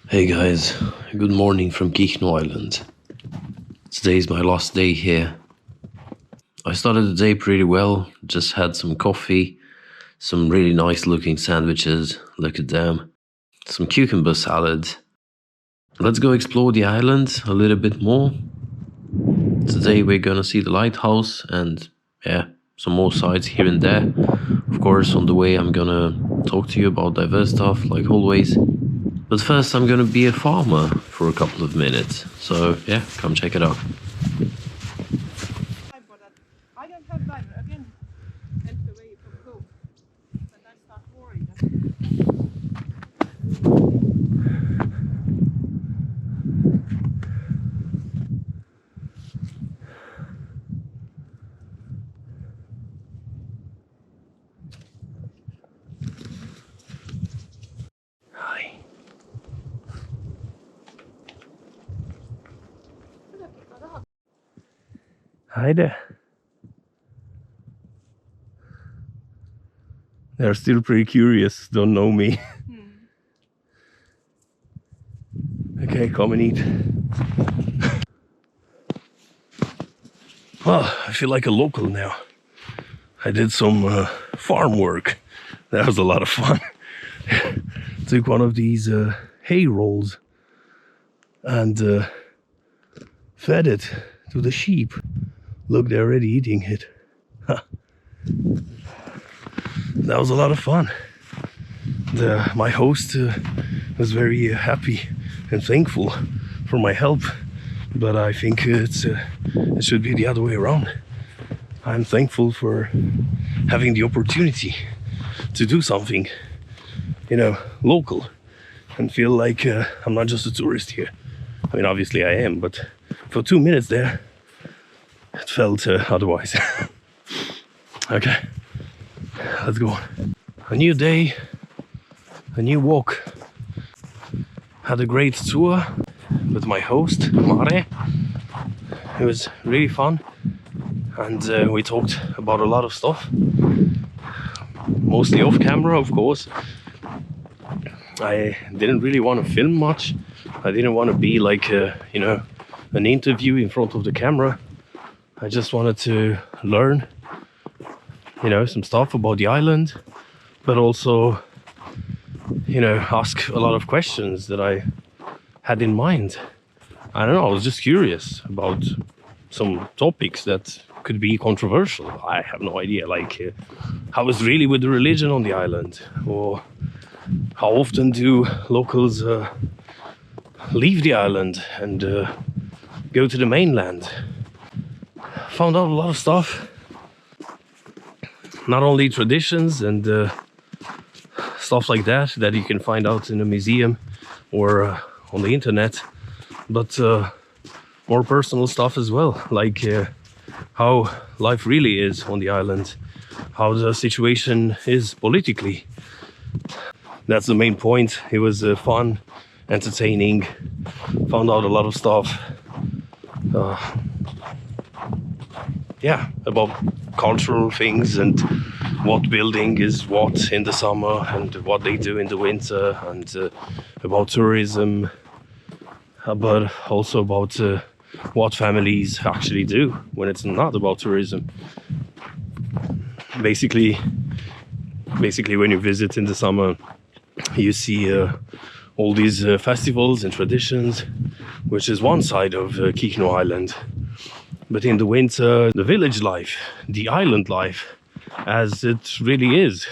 Hey guys, good morning from Kihno Island. Today is my last day here. I started the day pretty well, just had some coffee, some really nice looking sandwiches, look at them, some cucumber salad. Let's go explore the island a little bit more. Today we're gonna see the lighthouse and some more sights here and there. Of course, on the way I'm gonna talk to you about diverse stuff like always. But first I'm gonna be a farmer for a couple of minutes. So come check it out. I don't have that again. That's the way from home. But I start worrying. Hi. Hi there. They're still pretty curious, don't know me. Okay, come and eat. Well, I feel like a local now. I did some farm work. That was a lot of fun. Took one of these hay rolls and fed it to the sheep. Look, they're already eating it. That was a lot of fun. My host was very happy and thankful for my help, but I think it should be the other way around. I'm thankful for having the opportunity to do something, local, and feel like I'm not just a tourist here. I mean, obviously I am, but for 2 minutes there, it felt otherwise. Okay, let's go. A new day, a new walk. Had a great tour with my host, Mare. It was really fun, and we talked about a lot of stuff. Mostly off camera, of course. I didn't really want to film much. I didn't want to be like, an interview in front of the camera. I just wanted to learn, some stuff about the island, but also, ask a lot of questions that I had in mind. I don't know, I was just curious about some topics that could be controversial. I have no idea, like how is really with the religion on the island, or how often do locals leave the island and go to the mainland. Found out a lot of stuff, not only traditions and stuff like that you can find out in a museum or on the internet, but more personal stuff as well, like how life really is on the island, how the situation is politically. That's the main point. It was fun, entertaining, found out a lot of stuff. About cultural things and what building is what in the summer and what they do in the winter, and about tourism, but also about what families actually do when it's not about tourism. Basically when you visit in the summer, you see all these festivals and traditions, which is one side of Kihno Island. But in the winter, the village life, the island life, as it really is.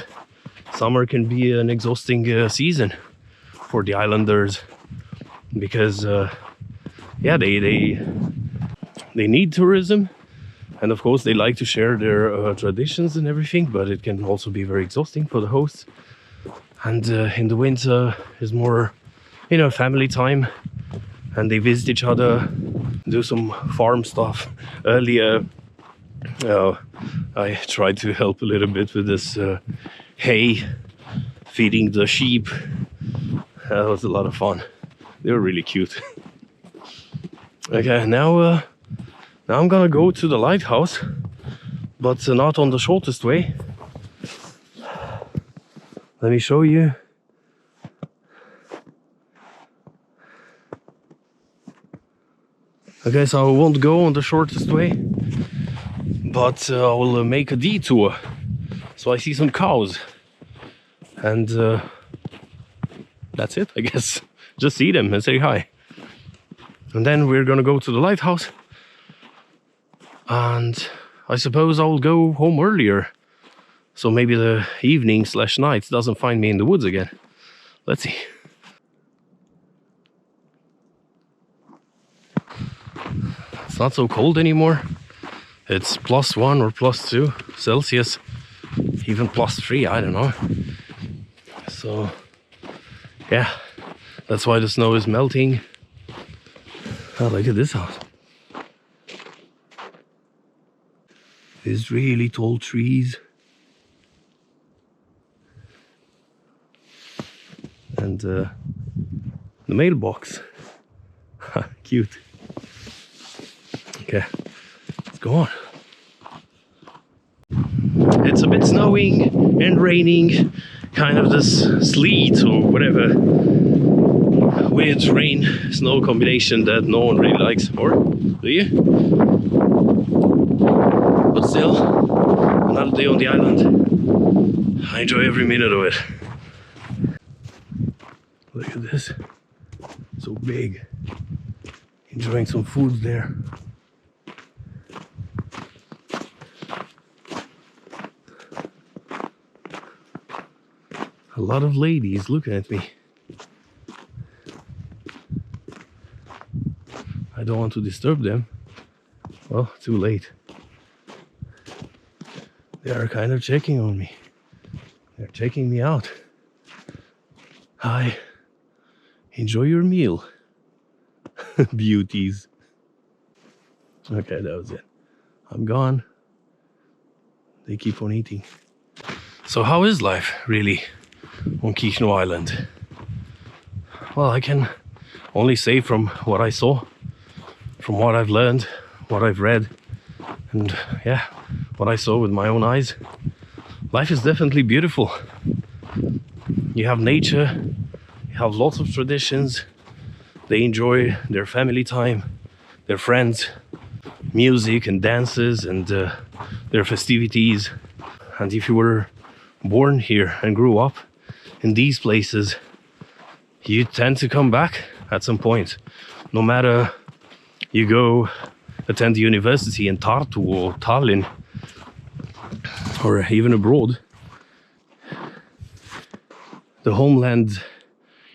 Summer can be an exhausting season for the islanders, because they need tourism, and of course they like to share their traditions and everything, but it can also be very exhausting for the hosts. And in the winter is more, family time, and they visit each other, do some farm stuff. Earlier I tried to help a little bit with this hay, feeding the sheep. That was a lot of fun. They were really cute. Okay, now I'm gonna go to the lighthouse, but not on the shortest way. Let me show you. I guess I won't go on the shortest way, but I will make a detour. So I see some cows, and that's it, I guess. Just see them and say hi. And then we're gonna go to the lighthouse, and I suppose I'll go home earlier, so maybe the evening/night doesn't find me in the woods again. Let's see. It's not so cold anymore. It's +1 or +2 Celsius, even +3, I don't know. So yeah, that's why the snow is melting. Oh, look at this house. These really tall trees. And the mailbox. Cute. Okay, let's go on. It's a bit snowing and raining, kind of this sleet or whatever weird rain snow combination that no one really likes, or do you? But still, another day on the island. I enjoy every minute of it. Look at this, so big. Enjoying some food there. A lot of ladies looking at me. I don't want to disturb them. Well, too late. They are kind of checking on me. They're checking me out. Hi. Enjoy your meal. Beauties. Okay, that was it. I'm gone. They keep on eating. So how is life really on Kishno Island? Well, I can only say from what I saw, from what I've learned, what I've read, and yeah, what I saw with my own eyes. Life is definitely beautiful. You have nature, you have lots of traditions. They enjoy their family time, their friends, music and dances, and their festivities. And if you were born here and grew up in these places, you tend to come back at some point. No matter you go attend the university in Tartu or Tallinn, or even abroad, the homeland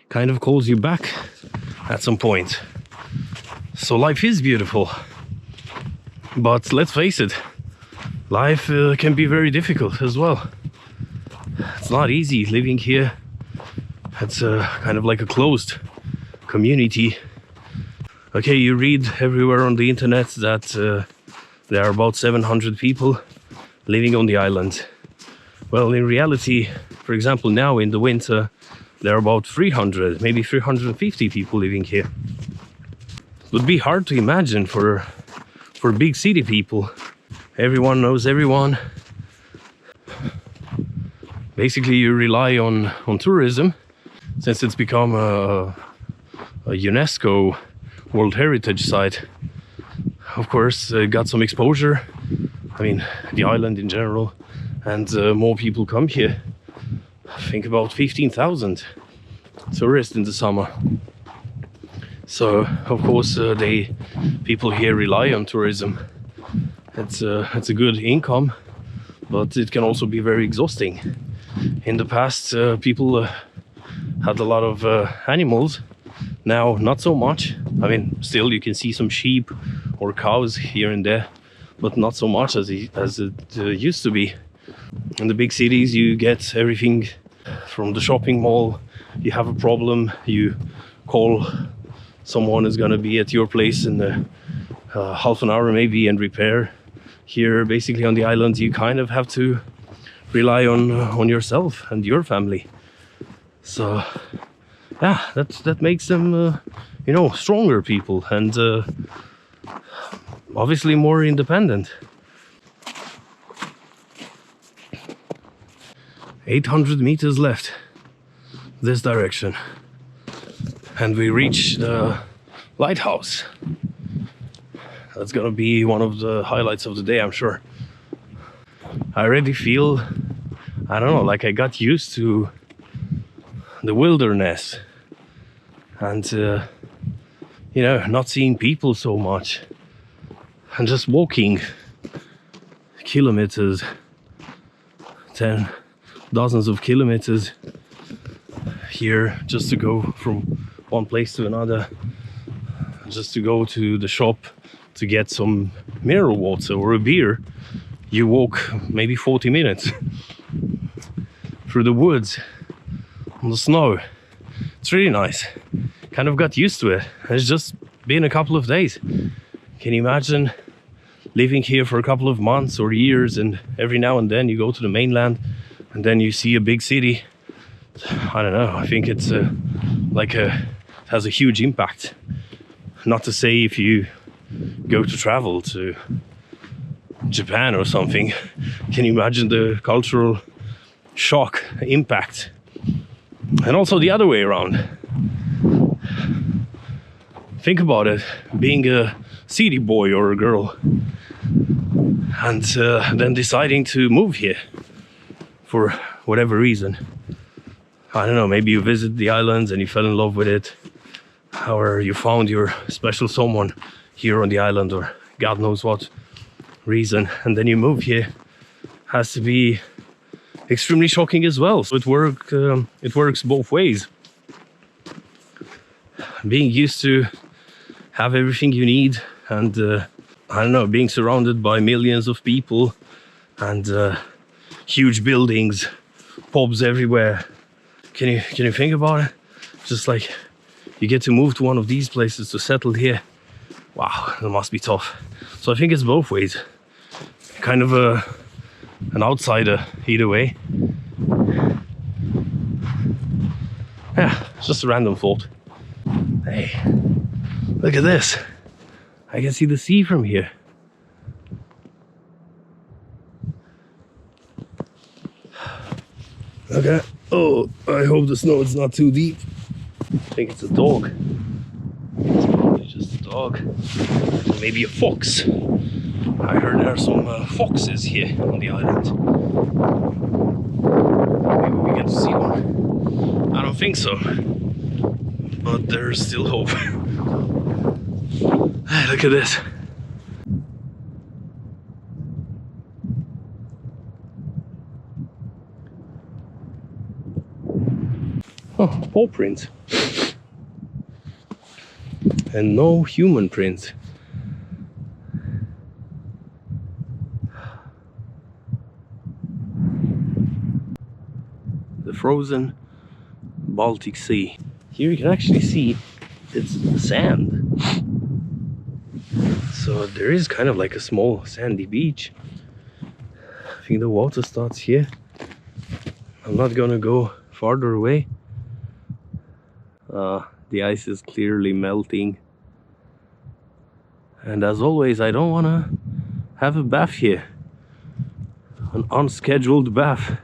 kind of calls you back at some point. So life is beautiful. But let's face it, life can be very difficult as well. It's not easy living here. It's kind of like a closed community. Okay, you read everywhere on the internet that there are about 700 people living on the island. Well, in reality, for example, now in the winter, there are about 300, maybe 350 people living here. It would be hard to imagine for big city people. Everyone knows everyone. Basically, you rely on tourism, since it's become a UNESCO World Heritage Site. Of course, got some exposure. I mean, the island in general, and more people come here. I think about 15,000 tourists in the summer. So, of course, people here rely on tourism. It's a good income, but it can also be very exhausting. In the past, people had a lot of animals. Now, not so much. I mean, still you can see some sheep or cows here and there, but not so much as it used to be. In the big cities, you get everything from the shopping mall. You have a problem, you call someone is gonna be at your place in half an hour maybe and repair. Here, basically on the island, you kind of have to rely on yourself and your family. So yeah, that makes them stronger people, and obviously more independent. 800 meters left this direction, and we reach the lighthouse. That's gonna be one of the highlights of the day, I'm sure. I already feel, I don't know, like I got used to the wilderness and you know, not seeing people so much and just walking kilometers, dozens of kilometers here just to go from one place to another, just to go to the shop to get some mineral water or a beer. You walk maybe 40 minutes through the woods on the snow. It's really nice. Kind of got used to it. It's just been a couple of days. Can you imagine living here for a couple of months or years, and every now and then you go to the mainland and then you see a big city? I don't know, I think it's it has a huge impact. Not to say if you go to travel to Japan or something, can you imagine the cultural shock, impact? And also the other way around. Think about it, being a city boy or a girl and then deciding to move here for whatever reason. I don't know, maybe you visit the islands and you fell in love with it, or you found your special someone here on the island, or God knows what reason, and then you move here. Has to be extremely shocking as well. So it works both ways. Being used to have everything you need, and I don't know, being surrounded by millions of people and huge buildings, pubs everywhere. Can you think about it? Just like you get to move to one of these places to settle here. Wow, that must be tough. So I think it's both ways. Kind of an outsider either way. Yeah, it's just a random thought. Hey, look at this. I can see the sea from here. Okay. Oh, I hope the snow is not too deep. I think it's a dog. It's probably just a dog. Or maybe a fox. I heard there are some foxes here on the island. Maybe we get to see one. I don't think so. But there's still hope. Hey, look at this. Oh, paw print. And no human print. The frozen Baltic Sea. Here you can actually see it's sand. So there is kind of like a small sandy beach. I think the water starts here. I'm not gonna go farther away. The ice is clearly melting. And as always, I don't wanna have a bath here. An unscheduled bath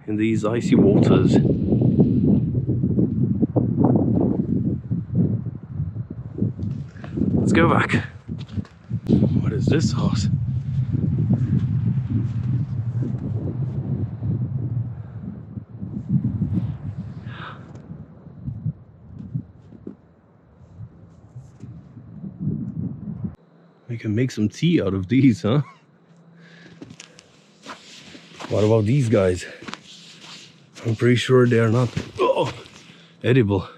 in these icy waters. Let's go back. What is this house? We can make some tea out of these, huh? What about these guys? I'm pretty sure they're not edible.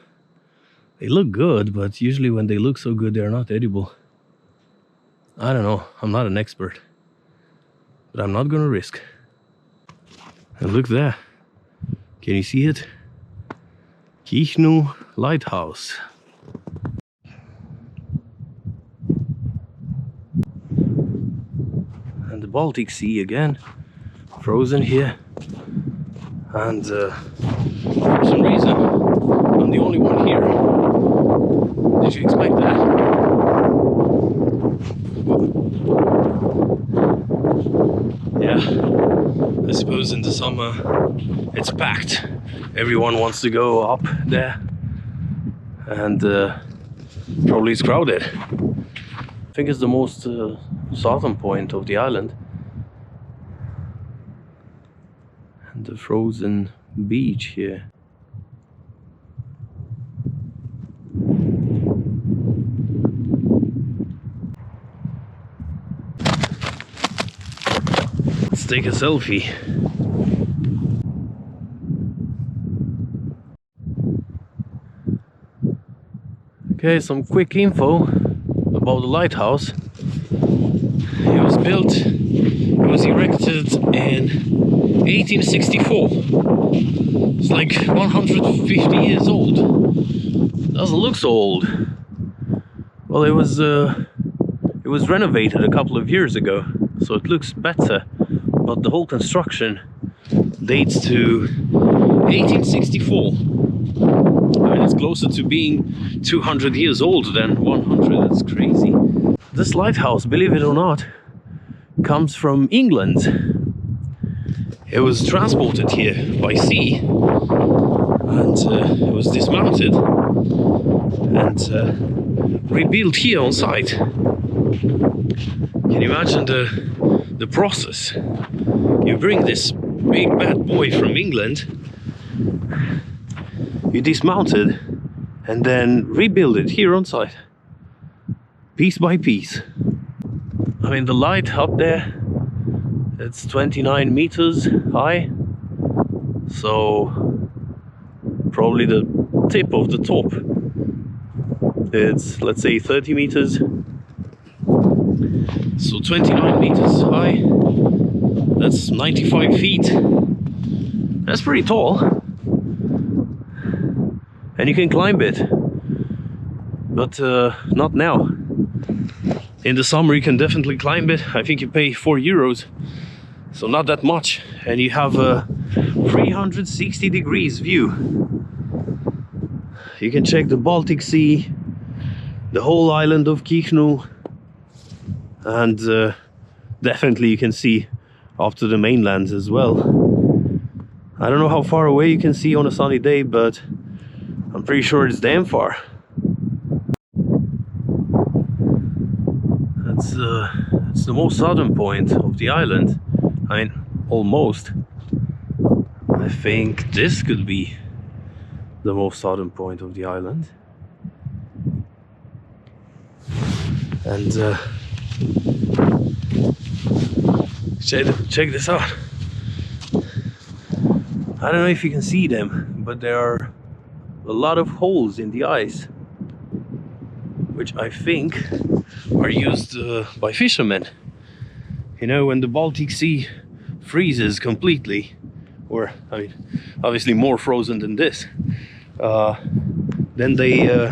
They look good, but usually when they look so good, they're not edible. I don't know, I'm not an expert, but I'm not gonna risk. And look there, can you see it? Kichnu Lighthouse. And the Baltic Sea again, frozen here. And for some reason, I'm the only one here. Did you expect that? Yeah, I suppose in the summer it's packed. Everyone wants to go up there, and probably it's crowded. think it's the most southern point of the island. And the frozen beach here. Let's take a selfie. Okay, some quick info about the lighthouse. It was erected in 1864. It's like 150 years old. Doesn't look so old. Well, it was renovated a couple of years ago, so it looks better. But the whole construction dates to 1864. I mean, it's closer to being 200 years old than 100. That's crazy. This lighthouse, believe it or not, comes from England. It was transported here by sea, and it was dismounted and rebuilt here on site. Can you imagine the process? You bring this big bad boy from England, you dismount it, and then rebuild it here on site, piece by piece. I mean, the light up there, it's 29 meters high, so probably the tip of the top, it's, let's say, 30 meters. So 29 meters high, that's 95 feet. That's pretty tall. And you can climb it, but not now. In the summer you can definitely climb it. I think you pay €4, so not that much, and you have a 360 degrees view. You can check the Baltic Sea, the whole island of Kihnu, and definitely you can see up to the mainland as well. I don't know how far away you can see on a sunny day, but I'm pretty sure it's damn far. It's the most southern point of the island. I mean, almost. I think this could be the most southern point of the island. And check this out. I don't know if you can see them, but there are a lot of holes in the ice, which I think are used by fishermen. You know, when the Baltic Sea freezes completely, or I mean, obviously more frozen than this, then they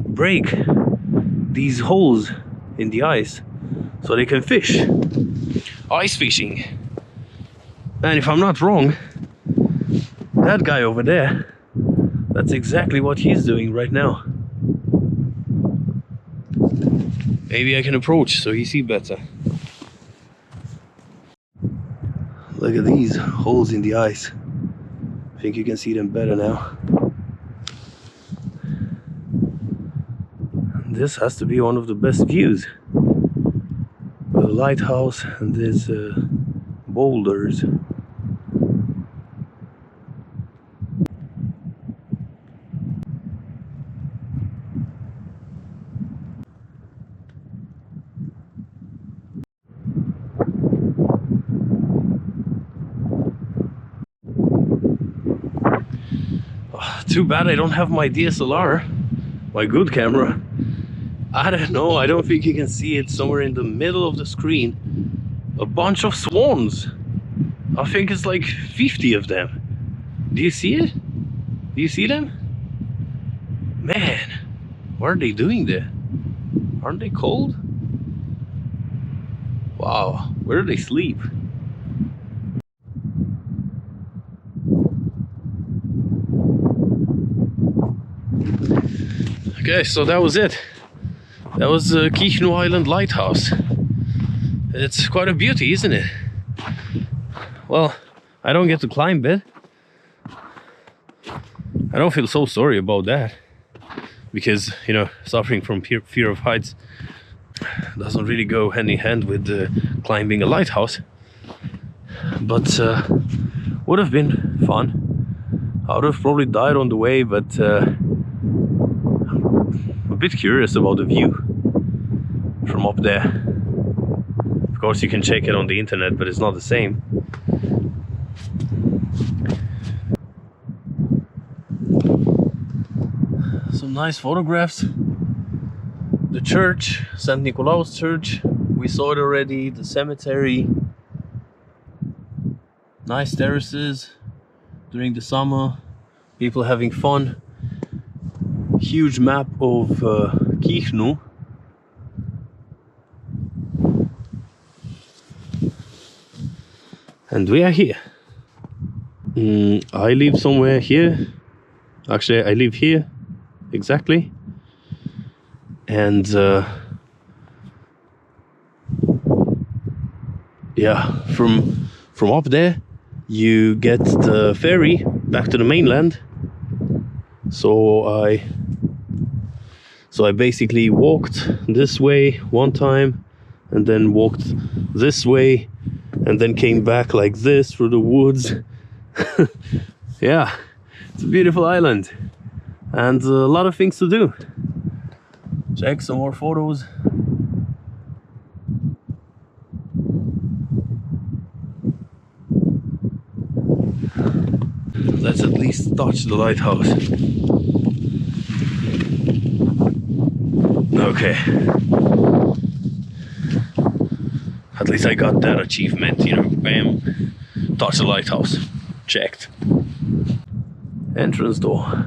break these holes in the ice so they can fish. Ice fishing. And if I'm not wrong, that guy over there, that's exactly what he's doing right now. Maybe I can approach so he sees better. Look at these holes in the ice. I think you can see them better now. This has to be one of the best views. The lighthouse and these boulders. Too bad I don't have my DSLR, my good camera. I don't know, I don't think you can see it somewhere in the middle of the screen. A bunch of swans. I think it's like 50 of them. Do you see it? Do you see them? Man, what are they doing there? Aren't they cold? Wow, where do they sleep? Okay, so that was it. That was the Kihnu Island Lighthouse. It's quite a beauty, isn't it? Well, I don't get to climb it. I don't feel so sorry about that. Because, you know, suffering from fear of heights doesn't really go hand in hand with climbing a lighthouse, but would have been fun. I would have probably died on the way, but I'm a bit curious about the view from up there. Of course, you can check it on the internet, but it's not the same. Some nice photographs. The church, St. Nicolaus Church, we saw it already. The cemetery, nice terraces during the summer, people having fun. Huge map of Kichnu. And we are here. I live somewhere here. Actually, I live here exactly. And yeah, from up there you get the ferry back to the mainland. So I basically walked this way one time, and then walked this way, and then came back like this through the woods. Yeah, it's a beautiful island and a lot of things to do. Check some more photos. Let's at least touch the lighthouse. Okay. At least I got that achievement, you know, bam. Touch the lighthouse. Checked. Entrance door.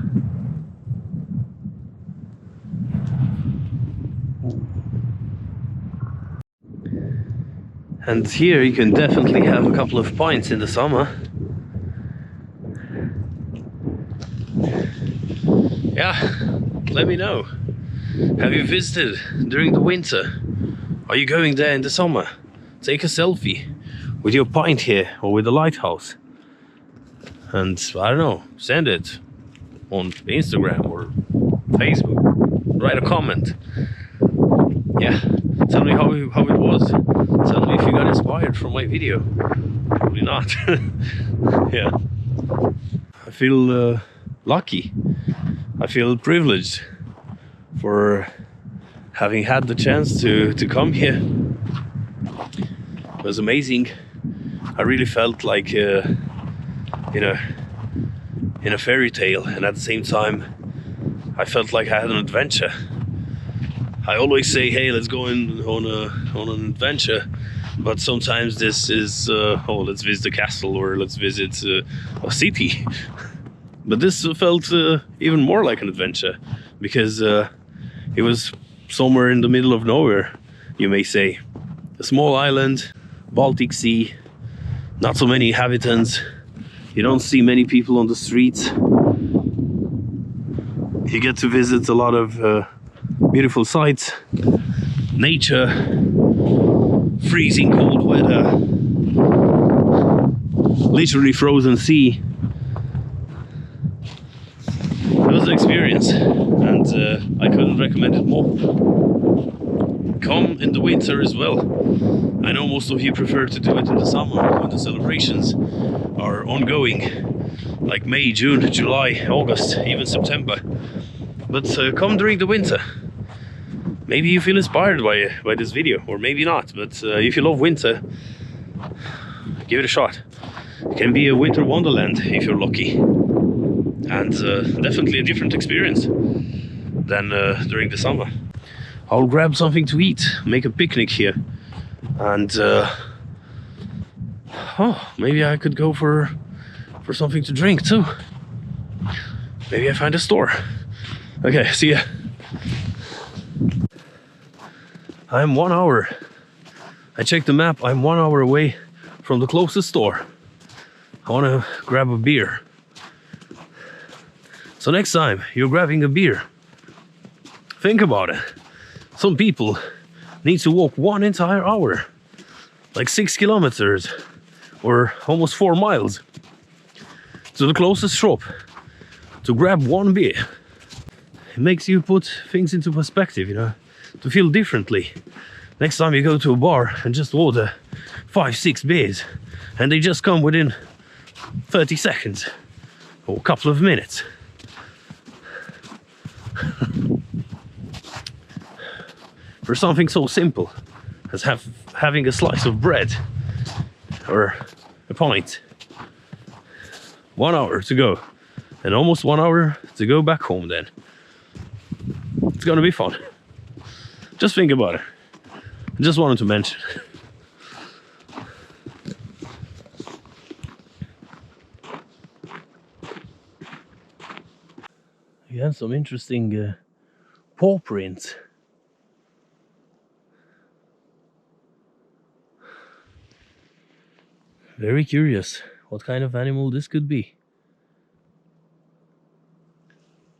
And here you can definitely have a couple of pints in the summer. Yeah, let me know. Have you visited during the winter? Are you going there in the summer? Take a selfie with your pint here or with the lighthouse. And I don't know, send it on Instagram or Facebook. Write a comment. Yeah, tell me how it was. Tell me if you got inspired from my video. Probably not. Yeah. I feel lucky. I feel privileged for having had the chance to come here. It was amazing. I really felt like in a fairy tale, and at the same time I felt like I had an adventure. I always say, hey, let's go on an adventure, but sometimes this is oh, let's visit a castle or let's visit a city. But this felt even more like an adventure, because it was somewhere in the middle of nowhere, you may say. A small island, Baltic Sea, not so many inhabitants. You don't see many people on the streets. You get to visit a lot of beautiful sights, nature, freezing cold weather, literally frozen sea. It was an experience, and I couldn't recommend it more. Come in the winter as well. I know most of you prefer to do it in the summer when the celebrations are ongoing, like May, June, July, August, even September. But come during the winter. Maybe you feel inspired by this video, or maybe not, but if you love winter, give it a shot. It can be a winter wonderland if you're lucky, and definitely a different experience than during the summer. I'll grab something to eat, make a picnic here, and oh, maybe I could go for something to drink too. Maybe I find a store. Okay, see ya. I'm 1 hour. I checked the map. I'm 1 hour away from the closest store. I want to grab a beer. So next time you're grabbing a beer, think about it. Some people need to walk 1 entire hour, like 6 kilometers or almost 4 miles, to the closest shop to grab one beer. It makes you put things into perspective, you know. to feel differently. Next time you go to a bar and just order 5-6 beers and they just come within 30 seconds or a couple of minutes. For something so simple as having a slice of bread or a pint. 1 hour to go and almost 1 hour to go back home then. It's gonna be fun. Just think about it. I just wanted to mention. Again, some interesting paw prints. Very curious what kind of animal this could be.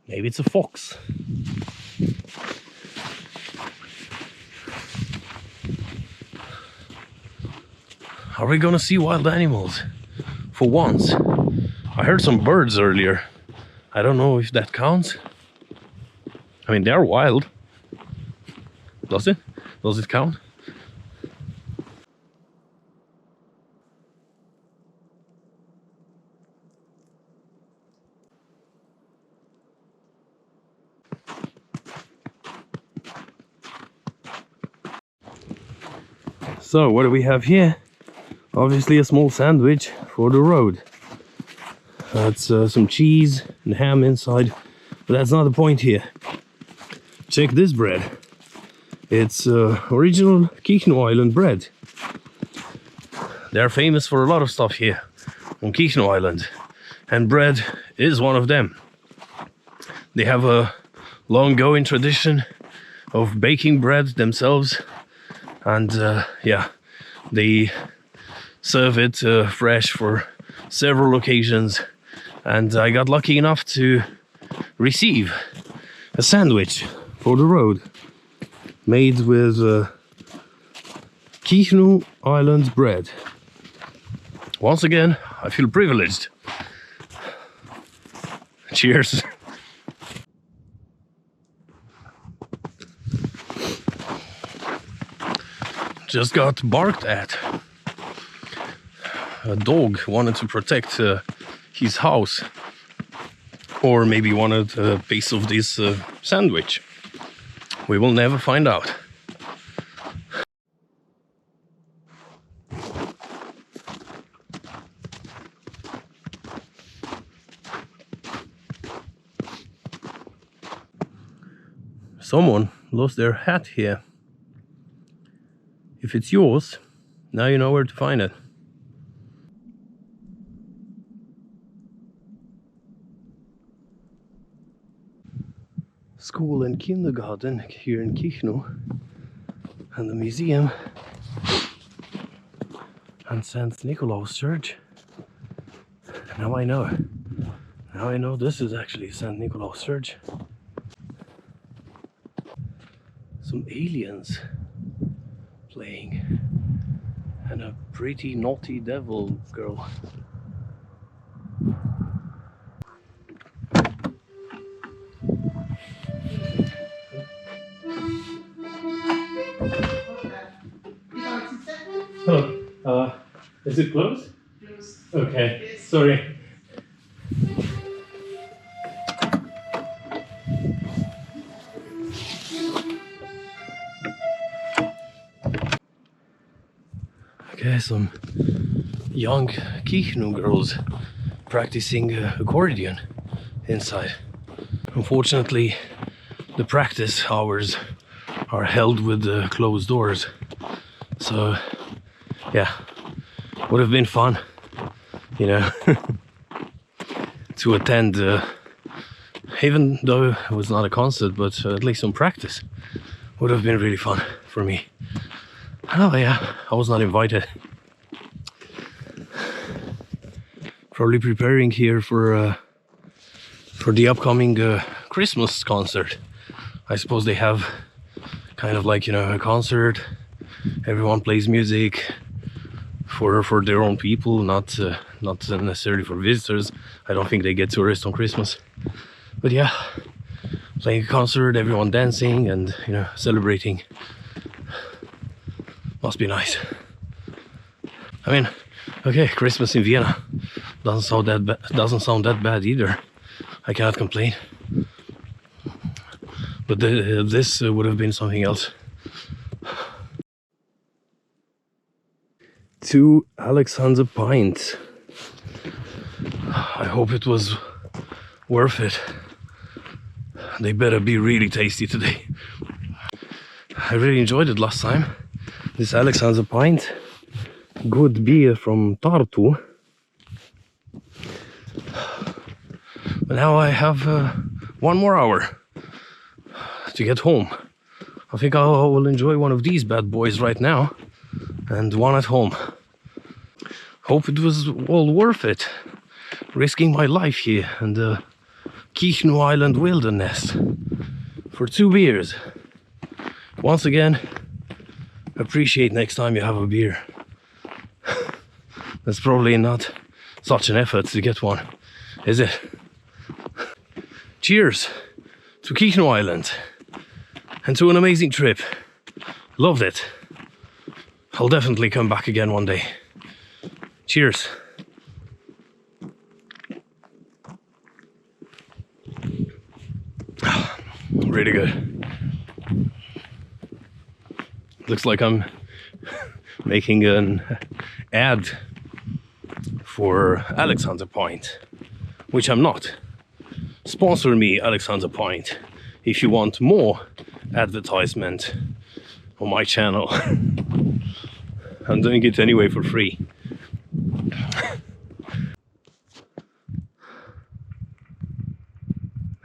Maybe it's a fox. Are we gonna see wild animals for once? I heard some birds earlier. I don't know if that counts. I mean, they are wild. Does it? Does it count? So what do we have here? Obviously a small sandwich for the road. That's some cheese and ham inside, but that's not the point here. Check this bread. It's original Kishno Island bread. They're famous for a lot of stuff here on Kishno Island, and bread is one of them. They have a long-going tradition of baking bread themselves, and yeah, they serve it fresh for several occasions. And I got lucky enough to receive a sandwich for the road made with Kishno Island bread. Once again, I feel privileged. Cheers. Just got barked at. A dog wanted to protect his house, or maybe wanted a piece of this sandwich. We will never find out. Someone lost their hat here. If it's yours, now you know where to find it. School and kindergarten here in Kishno, and the museum, and St. Nicolaus Church. Now I know. Now I know this is actually St. Nicolaus Church. Some aliens playing, and a pretty naughty devil girl. Hello. Is it closed? Closed. Okay. Yes. Sorry. Okay, some young Kishno girls practicing accordion inside. Unfortunately, the practice hours are held with closed doors. So, yeah, would have been fun, you know, to attend, even though it was not a concert, but at least some practice would have been really fun for me. Oh yeah, I was not invited. Probably preparing here for the upcoming Christmas concert. I suppose they have kind of like, you know, a concert. Everyone plays music for their own people, not necessarily for visitors. I don't think they get tourists on Christmas. But yeah, playing a concert, everyone dancing and, you know, celebrating. Must be nice. I mean, okay, Christmas in Vienna doesn't sound that bad either. I cannot complain. But this would have been something else. To Alexander Pint. I hope it was worth it. They better be really tasty today. I really enjoyed it last time. This Alexander Pint. Good beer from Tartu. But now I have 1 more hour to get home. I think I will enjoy one of these bad boys right now and one at home. Hope it was all worth it. Risking my life here in the Kichnu Island wilderness for 2 beers. Once again, appreciate next time you have a beer. That's probably not such an effort to get one, is it? Cheers to Kichnu Island and to an amazing trip. Loved it. I'll definitely come back again one day. Cheers. Really good. Looks like I'm making an ad for Alexander Pint, which I'm not. Sponsor me, Alexander Pint, if you want more advertisement on my channel. I'm doing it anyway for free.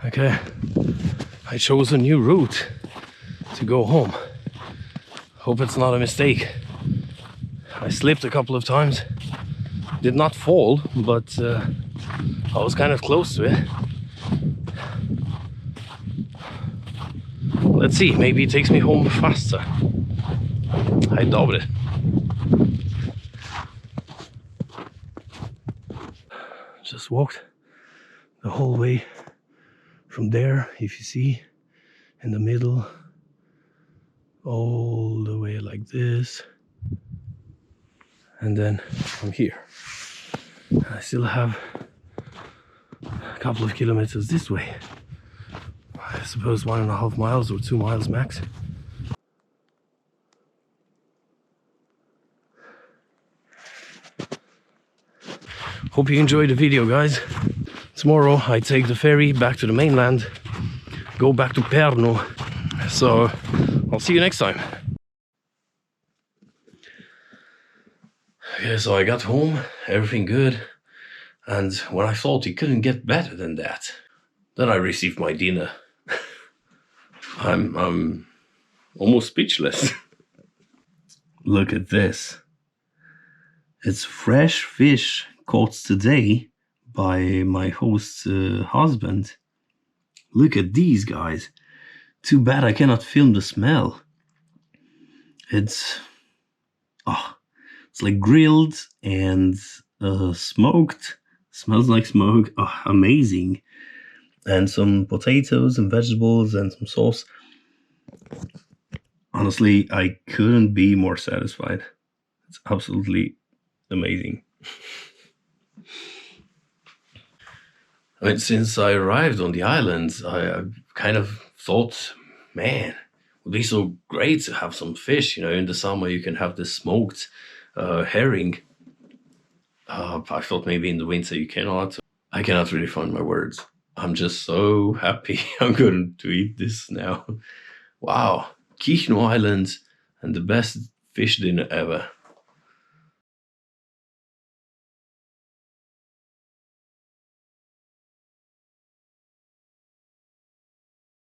Okay, I chose a new route to go home. Hope it's not a mistake. I slipped a couple of times. Did not fall, but I was kind of close to it. Let's see, maybe it takes me home faster. I doubt it. Just walked the whole way from there, if you see, in the middle, all the way like this, and then from here. I still have a couple of kilometers this way. I suppose 1.5 miles or 2 miles max. Hope you enjoyed the video, guys. Tomorrow I take the ferry back to the mainland, go back to Pärnu. So I'll see you next time. Okay, so I got home, everything good, and when I thought it couldn't get better than that, then I received my dinner. I'm almost speechless. Look at this. It's fresh fish caught today by my host's husband. Look at these guys. Too bad I cannot film the smell. It's like grilled and smoked. Smells like smoke. Oh, amazing. And some potatoes and vegetables and some sauce. Honestly, I couldn't be more satisfied. It's absolutely amazing. I mean, since I arrived on the island, I kind of thought, man, it would be so great to have some fish. You know, in the summer you can have this smoked herring. I thought maybe in the winter you cannot. I cannot really find my words. I'm just so happy I'm going to eat this now. Wow, Kichnu Island and the best fish dinner ever.